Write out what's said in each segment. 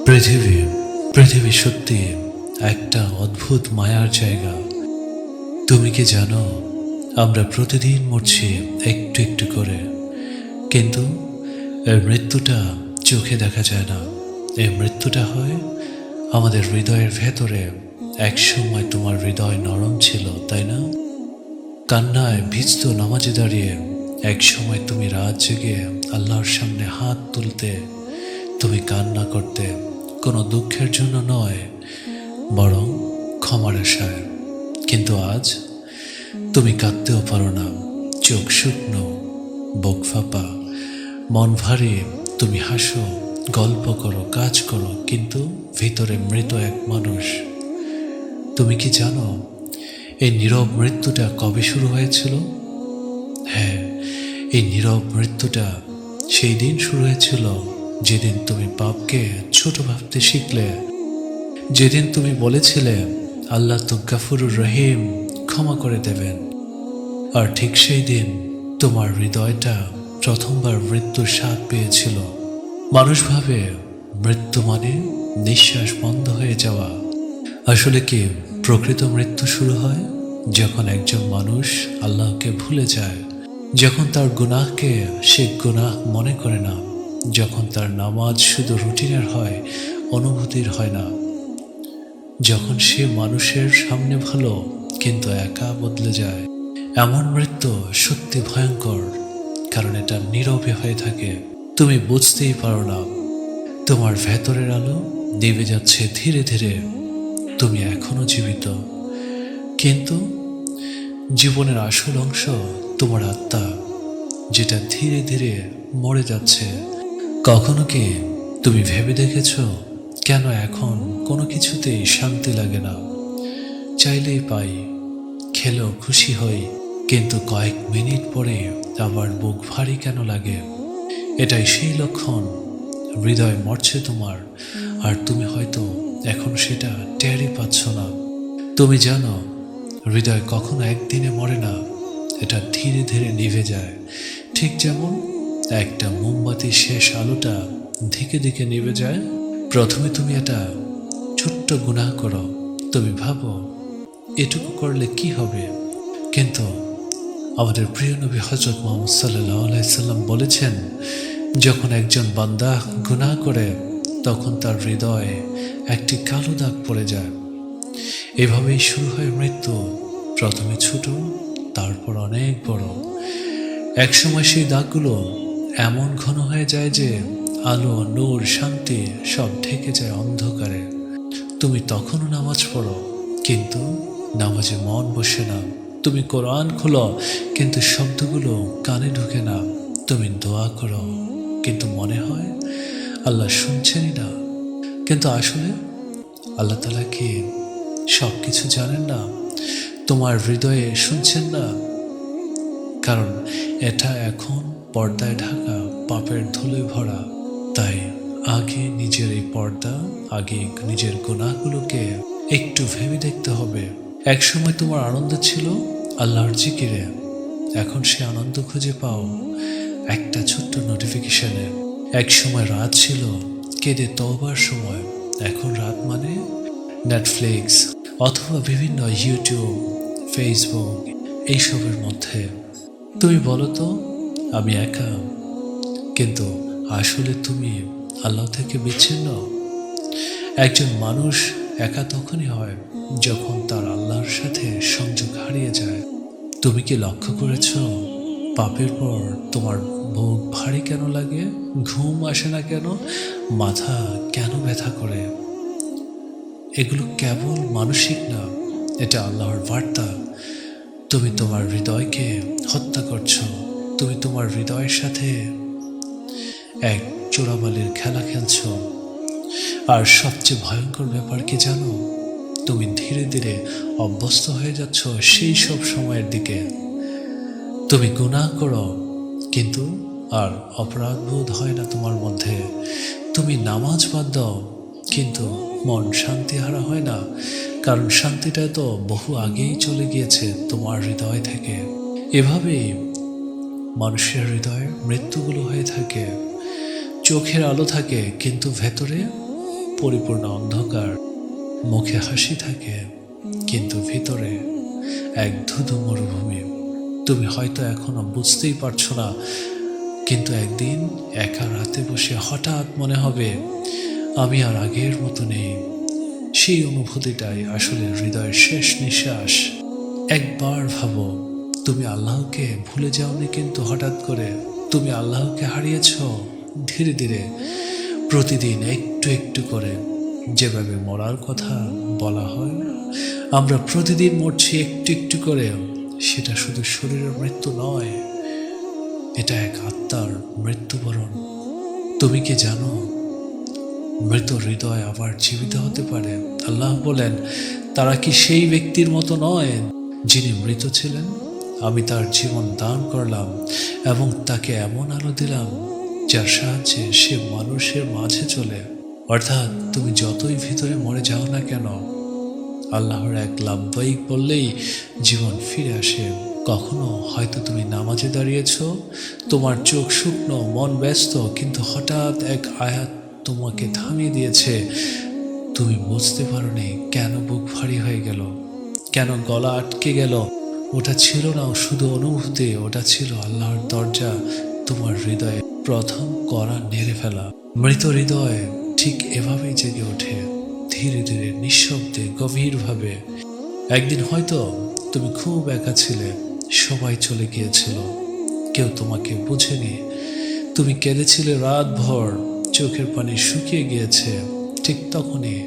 পৃথিবী পৃথিবী সত্যি একটা অদ্ভুত মায়ার জায়গা। তুমি কি জানো, আমরা প্রতিদিন মরছি একটু একটু করে, কিন্তু এর মৃত্যুটা চোখে দেখা যায় না। এই মৃত্যুটা হয় আমাদের হৃদয়ের ভেতরে। এক সময় তোমার হৃদয় নরম ছিল, তাই না? কান্নায় ভিজত নামাজে দাঁড়িয়ে এক সময় তুমি রাত জেগে আল্লাহর সামনে হাত তুলতে। তুমি কান্না করতে কোনো দুঃখের জন্য নয়, বরং ক্ষমার আশায়। কিন্তু আজ তুমি কাঁদতেও পারো না, চোখ শুকনো, বুক ফাঁপা, মন ভারী। তুমি হাসো, গল্প করো, কাজ করো, কিন্তু ভিতরে মৃত এক মানুষ। তুমি কি জানো এই নীরব মৃত্যুটা কবে শুরু হয়েছিল? হ্যাঁ, এই নীরব মৃত্যুটা সেই দিন শুরু হয়েছিল যেদিন তুমি পাপকে ছোট ভাবতে শিখলে, যেদিন তুমি বলেছিলে আল্লাহ তো গাফুরুর রহিম, ক্ষমা করে দেবেন। আর ঠিক সেই দিন তোমার হৃদয়টা প্রথমবার মৃত্যুর স্বাদ পেয়েছিল। মানুষ ভাবে মৃত্যু মানে নিঃশ্বাস বন্ধ হয়ে যাওয়া। আসলে কি প্রকৃত মৃত্যু শুরু হয় যখন একজন মানুষ আল্লাহকে ভুলে যায়, যখন তার গুনাহকে সে গুনাহ মনে করে না, যখন তার নামাজ শুধু রুটিনের হয়, অনুভূতির হয় না, যখন সে মানুষের সামনে ভালো কিন্তু একা বদলে যায়। এমন মৃত্যু সত্যি ভয়ঙ্কর, কারণ এটা নীরবে হয়ে থাকে। তুমি বুঝতেই পারো না, তোমার ভেতরের আলো নিভে যাচ্ছে ধীরে ধীরে। তুমি এখনো জীবিত, কিন্তু জীবনের আসল অংশ, তোমার আত্মা, যেটা ধীরে ধীরে মরে যাচ্ছে। কখনো কি তুমি ভেবে দেখেছো কেন এখন কোনো কিছুতেই শান্তি লাগে না? চাইলেই পাই, খেলেও খুশি হই, কিন্তু কয়েক মিনিট পরে আবার বুক ভারী কেন লাগে? এটাই সেই লক্ষণ, হৃদয় মরছে তোমার, আর তুমি হয়তো এখন সেটা টেরই পাচ্ছ না। তুমি জানো হৃদয় কখনো একদিনে মরে না, এটা ধীরে ধীরে নিভে যায়। ঠিক যেমন একটা মোমবাতির শেষ আলোটা ধীরে ধীরে নিভে যায়। প্রথমে তুমি একটা ছোট্ট গুনাহ করো, তুমি ভাবো এটুকু করলে কি হবে, কিন্তু আমাদের প্রিয় নবী হযরত মুহাম্মদ সাল্লাল্লাহু আলাইহি সাল্লাম বলেছেন, যখন একজন বান্দা গুনাহ করে তখন তার হৃদয়ে একটি কালো দাগ পড়ে যায়। এভাবেই শুরু হয় মৃত্যু, প্রথমে ছোট, তারপর অনেক বড়। একসময় সেই দাগগুলো এমন ঘন হয়ে যায় যে আলো, নূর, শান্তি সব ঢেকে যায় অন্ধকারে। তুমি তখনও নামাজ পড়ো, কিন্তু নামাজে মন বসে না। তুমি কোরআন খোলো, কিন্তু শব্দগুলো কানে ঢুকে না। তুমি দোয়া করো, কিন্তু মনে হয় আল্লাহ শুনছেনই না। কিন্তু আসলে আল্লাহ তাআলা কি সব কিছু জানেন না? তোমার হৃদয়ে শুনছেন না, কারণ এটা এখন পর্দায় ঢাকা, পাপের ধুলোয় ভরা। তাই আগে নিজের এই পর্দা, আগে নিজের গুনাহগুলোকে একটু ভেবে দেখতে হবে। একসময় তোমার আনন্দ ছিল আল্লাহর জিকিরে, এখন সে আনন্দ খুঁজে পাও একটা ছোট্ট নোটিফিকেশনে। একসময় রাত ছিল কেঁদে তওবার সময়, এখন রাত মানে নেটফ্লিক্স অথবা বিভিন্ন ইউটিউব, ফেসবুক এইসবের মধ্যে। তুমি বলো তো আমি একা, কিন্তু আসলে তুমি আল্লাহ থেকে বিচ্ছিন্ন। একজন মানুষ একা তখনই হয় যখন তার আল্লাহর সাথে সংযোগ হারিয়ে যায়। তুমি কি লক্ষ্য করেছ পাপের পর তোমার বুক ভারী কেন লাগে, ঘুম আসে না কেন, মাথা কেন ব্যথা করে? এগুলো কেবল মানসিক না, এটা আল্লাহর বার্তা। তুমি তোমার হৃদয়কে হত্যা করছো। তুমি তোমার হৃদয়ের সাথে এক চোরাবালির খেলা খেলছো। আর সবচেয়ে ভয়ঙ্কর ব্যাপার কি জানো? তুমি ধীরে ধীরে অভ্যস্ত হয়ে যাচ্ছ সেই সব সময়ের দিকে। তুমি গুনাহ করো, কিন্তু আর অপরাধ বোধ হয় না তোমার মধ্যে। তুমি নামাজ বাদ দাও, কিন্তু মন শান্তিহারা হয় না, কারণ শান্তিটা তো বহু আগেই চলে গিয়েছে তোমার হৃদয় থেকে। এভাবেই মানুষের হৃদয়ের মৃত্যুগুলো হয়ে থাকে। চোখের আলো থাকে, কিন্তু ভেতরে পরিপূর্ণ অন্ধকার, মুখে হাসি থাকে কিন্তু ভিতরে এক ধুধু মরুভূমি। তুমি হয়তো এখনো বুঝতেই পারছো না, কিন্তু একদিন একা রাতে বসে হঠাৎ মনে হবে আমি আর আগের মতো নেই। সেই অনুভূতিটাই আসলে হৃদয়ের শেষ নিঃশ্বাস। একবার ভাবো, তুমি আল্লাহকে ভুলে যাওনি, কিন্তু হঠাৎ করে তুমি আল্লাহকে হারিয়েছ ধীরে ধীরে, প্রতিদিন একটু একটু করে। যেভাবে মরার কথা বলা হয়, আমরা প্রতিদিন মরছি একটু একটু করে। সেটা শুধু শরীরের মৃত্যু নয়, এটা এক আত্মার মৃত্যুবরণ। তুমি কি জানো, মৃত হৃদয় আবার জীবিত হতে পারে? আল্লাহ বলেন, তারা কি সেই ব্যক্তির মতো নয় যিনি মৃত ছিলেন? আমি তার জীবন দান করলাম এবং তাকে এমন আলো দিলাম যার সাহায্যে সে মানুষের মাঝে চলে। অর্থাৎ তুমি যতই ভিতরে মরে যাও না কেন, আল্লাহর এক লাভবাহিক বললেই জীবন ফিরে আসে। কখনো হয়তো তুমি নামাজে দাঁড়িয়েছ, তোমার চোখ শুকনো, মন ব্যস্ত, কিন্তু হঠাৎ এক আয়াত তোমাকে থামিয়ে দিয়েছে। তুমি বুঝতে পারোনি কেন বুক ভারী হয়ে গেল, কেন গলা আটকে গেল। ওটা ছিল না শুধু অনুভূতি, ওটা ছিল আল্লাহর দরজা তোমার হৃদয়ে প্রথম করা নেড়ে ফেলা। মৃত হৃদয় ঠিক এভাবেই জেগে ওঠে, ধীরে ধীরে, নিঃশব্দে, গভীরভাবে। একদিন হয়তো তুমি খুব একা ছিলে, সবাই চলে গিয়েছিল, কেউ তোমাকে বুঝেনি। তুমি কেঁদেছিলে রাত ভর, চোখের পানি শুকিয়ে গিয়েছে। ঠিক তখনই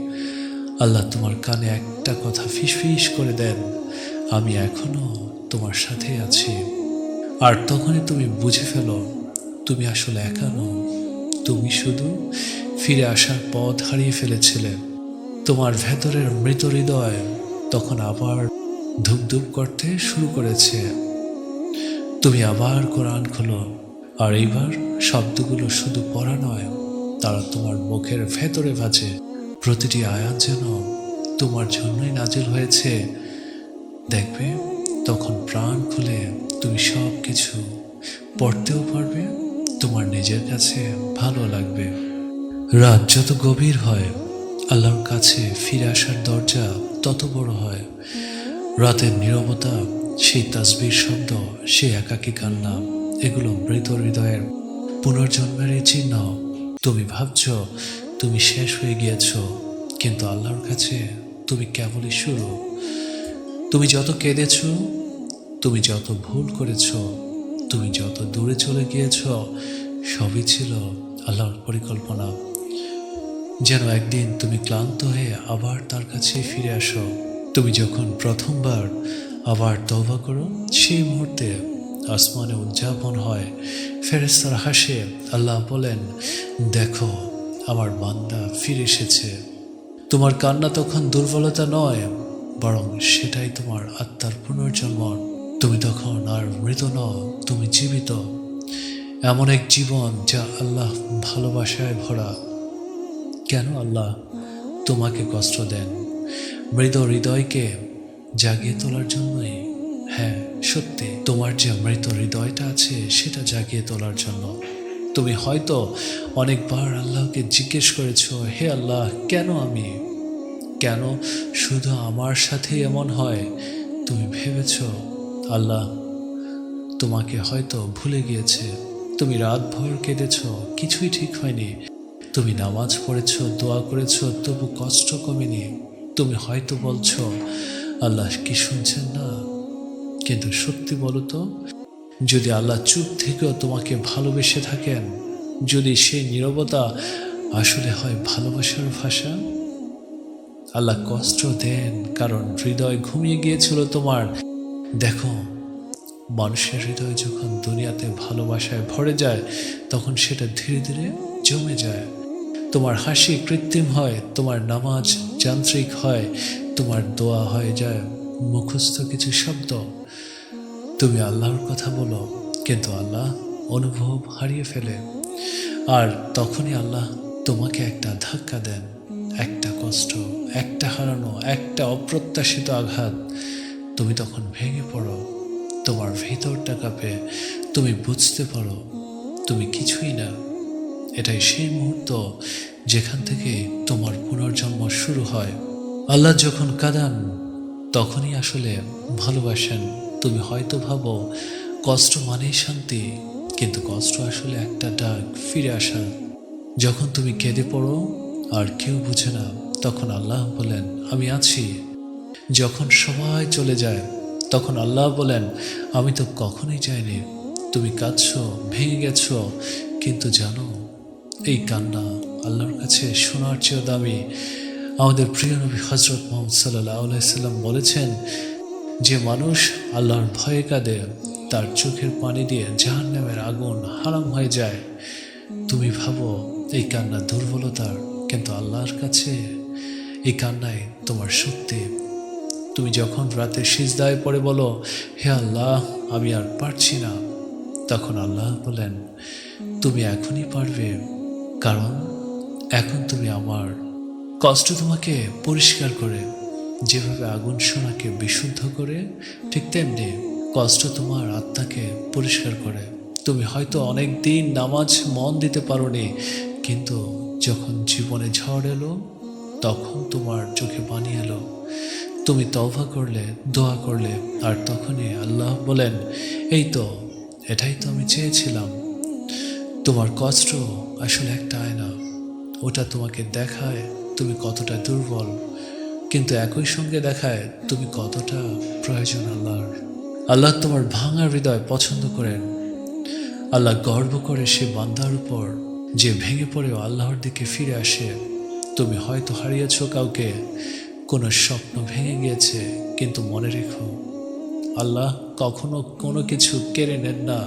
আল্লাহ তোমার কানে একটা কথা ফিসফিস করে দেন, আমি এখনো তোমার সাথে আছি। আর তখনই তুমি বুঝে ফেলো, তুমি আসলে একা নও, তুমি শুধু ফিরে আসার পথ হারিয়ে ফেলেছিলে। তোমার ভেতরের মৃত হৃদয় তখন আবার ধুপধুপ করতে শুরু করেছে। তুমি আবার কোরআন খোলো, আর এইবার শব্দগুলো শুধু পড়া নয়, তারা তোমার মুখের ভেতরে বাজে। প্রতিটি আয়াত যেন তোমার জন্যই নাজিল হয়েছে। দেখবে তখন প্রাণ খুলে তুমি সব কিছু পড়তেও পারবে, তোমার নিজের কাছে ভালো লাগবে। রাত যত গভীর হয়, আল্লাহর কাছে ফিরে আসার দরজা তত বড় হয়। রাতের নীরবতা, সেই তাসবির শব্দ, সেই একাকী কান্না, এগুলো মৃত হৃদয়ের পুনর্জন্মের চিহ্ন। তুমি ভাবছ তুমি শেষ হয়ে গিয়েছ, কিন্তু আল্লাহর কাছে তুমি কেবলই শুরু। তুমি যত কেঁদেছ, তুমি যত ভুল করেছ, তুমি যত দূরে চলে গিয়েছ, সবই ছিল আল্লাহর পরিকল্পনা। যেন একদিন তুমি ক্লান্ত হয়ে আবার তার কাছে ফিরে আসো। তুমি যখন প্রথমবার আবার তওবা করো, সেই মুহূর্তে আসমানে উদযাপন হয়, ফেরেশতারা হাসে। আল্লাহ বলেন, দেখো আমার বান্দা ফিরে এসেছে। তোমার কান্না তখন দুর্বলতা নয়, বরং সেটাই তোমার আত্মার পুনর্জন্ম। তুমি তখন আর মৃত নও, তুমি জীবিত। এমন এক জীবন যা আল্লাহ ভালোবাসায় ভরা। কেন আল্লাহ তোমাকে কষ্ট দেন? মৃত হৃদয়কে জাগিয়ে তোলার জন্যই। হ্যাঁ, সত্যি, তোমার যে মৃত হৃদয়টা আছে সেটা জাগিয়ে তোলার জন্য। তুমি হয়তো অনেকবার আল্লাহকে জিজ্ঞেস করেছ, হে আল্লাহ, কেন আমি? কেন শুধু আমার সাথে এমন হয়? তুমি ভেবেছ আল্লাহ তোমাকে হয়তো ভুলে গিয়েছে। তুমি রাত ভর কেঁদেছ, কিছুই ঠিক হয়নি। তুমি নামাজ পড়েছ, দোয়া করেছ, তবু কষ্ট কমেনি। তুমি হয়তো বলছ, আল্লাহ কি শুনছেন না? কিন্তু সত্যি বলো তো, যদি আল্লাহ চুপ থেকেও তোমাকে ভালোবেসে থাকেন, যদি সেই নীরবতা আসলে হয় ভালোবাসার ভাষা। আল্লাহ কষ্ট দেন কারণ হৃদয় ঘুমিয়ে গিয়েছিল তোমার। দেখো, মানুষের হৃদয় যখন দুনিয়াতে ভালোবাসায় ভরে যায়, তখন সেটা ধীরে ধীরে জমে যায়। তোমার হাসি কৃত্রিম হয়, তোমার নামাজ যান্ত্রিক হয়, তোমার দোয়া হয়ে যায় মুখস্থ কিছু শব্দ। তুমি আল্লাহর কথা বলো, কিন্তু আল্লাহ অনুভব হারিয়ে ফেলে। আর তখনই আল্লাহ তোমাকে একটা ধাক্কা দেন, একটা কষ্ট, একটা হারানো, একটা অপ্রত্যাশিত আঘাত। তুমি তখন ভেঙে পড়ো, তোমার ভিতরটা কাঁপে। তুমি বুঝতে পারো তুমি কিছুই না। এটাই সেই মুহূর্ত যেখান থেকে তোমার পুনর্জন্ম শুরু হয়। আল্লাহ যখন কাঁদান তখনই আসলে ভালোবাসেন। তুমি হয়তো ভাবো কষ্ট মানেই শান্তি, কিন্তু কষ্ট আসলে একটা ডাক ফিরে আসা। যখন তুমি কেঁদে পড়ো আর কেউ বুঝে না, তখন আল্লাহ বলেন আমি আছি। যখন সবাই চলে যায় তখন আল্লাহ বলেন আমি তো কখনোই যাইনি। তুমি কাঁদছো, ভেঙে গেছো, কিন্তু জানো এই কান্না আল্লাহর কাছে শোনার চেয়েও দামি। আমাদের প্রিয় নবী হজরত মুহাম্মদ সাল্লাল্লাহু আলাইহি সাল্লাম বলেছেন, যে মানুষ আল্লাহর ভয়ে কাঁদে তার চোখের পানি দিয়ে জাহান্নামের আগুন হারাম হয়ে যায়। তুমি ভাবো এই কান্না দুর্বলতার, কিন্তু আল্লাহর কাছে এই কান্নায় তোমার শক্তি। তুমি যখন রাতে সিজদায় পড়ে বলো হে আল্লাহ আমি আর পারছি না, তখন আল্লাহ বলেন তুমি এখনই পারবে, কারণ এখন তুমি আমার। কষ্ট তোমাকে পরিষ্কার করে, যেভাবে আগুন সোনাকে বিশুদ্ধ করে ঠিক তেমনি কষ্ট তোমার আত্মাকে পরিষ্কার করে। তুমি হয়তো অনেক দিন নামাজ মন দিতে পারোনি, কিন্তু যখন জীবনে ঝড় এলো তখন তোমার চোখে পানি এলো। তুমি তওবা করলে, দোয়া করলে, আর তখনই আল্লাহ বলেন এই তো, এটাই তো আমি চেয়েছিলাম। তোমার কষ্ট আসলে একটা আয়না, ওটা তোমাকে দেখায় তুমি কতটা দুর্বল, কিন্তু একই সঙ্গে দেখায় তুমি কতটা প্রয়োজন আল্লাহর। আল্লাহ তোমার ভাঙা হৃদয় পছন্দ করেন। আল্লাহ গর্ব করে সে বান্দার উপর যে ভেঙে পড়েও আল্লাহর দিকে ফিরে আসে। তুমি হয়তো হারিয়েছ কাউকে, কোনো স্বপ্ন ভেঙে গিয়েছে, কিন্তু মনে রেখো আল্লাহ কখনো কোনো কিছু কেড়ে নেন না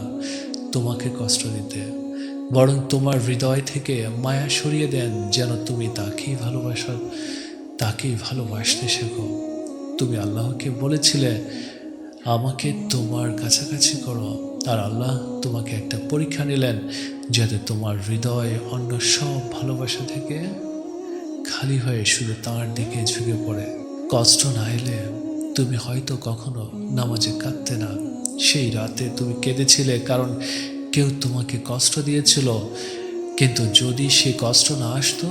তোমাকে কষ্ট দিতে, বরং তোমার হৃদয় থেকে মায়া সরিয়ে দেন যেন তুমি তাকেই ভালোবাসতে শেখো। তুমি আল্লাহকে বলেছিলে আমাকে তোমার কাছাকাছি করো, আর আল্লাহ তোমাকে একটা পরীক্ষা নিলেন যাতে তোমার হৃদয় অন্য সব ভালোবাসা থেকে খালি হয়ে শুধু তাঁর দিকে ঝুঁকে পড়ে। কষ্ট না এলে তুমি হয়তো কখনো নামাজে কাঁদতে না। সেই রাতে তুমি কেঁদেছিলে কারণ কেউ তোমাকে কষ্ট দিয়েছিল, কিন্তু যদি সে কষ্ট না আসতো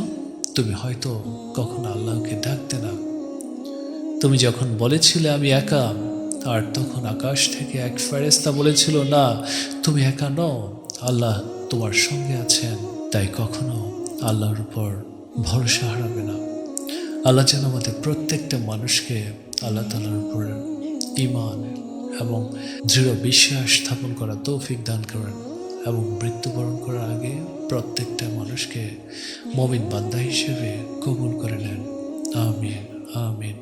তুমি হয়তো কখনো আল্লাহকে ডাকতে না। তুমি যখন বলেছিলে আমি একা, আর তখন আকাশ থেকে এক ফেরেশতা বলেছিল না তুমি একা নও, আল্লাহ তোমার সঙ্গে আছেন। তাই কখনো আল্লাহর উপর ভরসা হারাবে না। আল্লাহ যেন আমাদের প্রত্যেকটা মানুষকে আল্লাহ তাআলার উপর ঈমান এবং দৃঢ় বিশ্বাস স্থাপন করা তৌফিক দান করেন, এবং মৃত্যুবরণ করার আগে প্রত্যেকটা মানুষকে মুমিন বান্দা হিসেবে কবুল করে নেন। আমিন আমিন।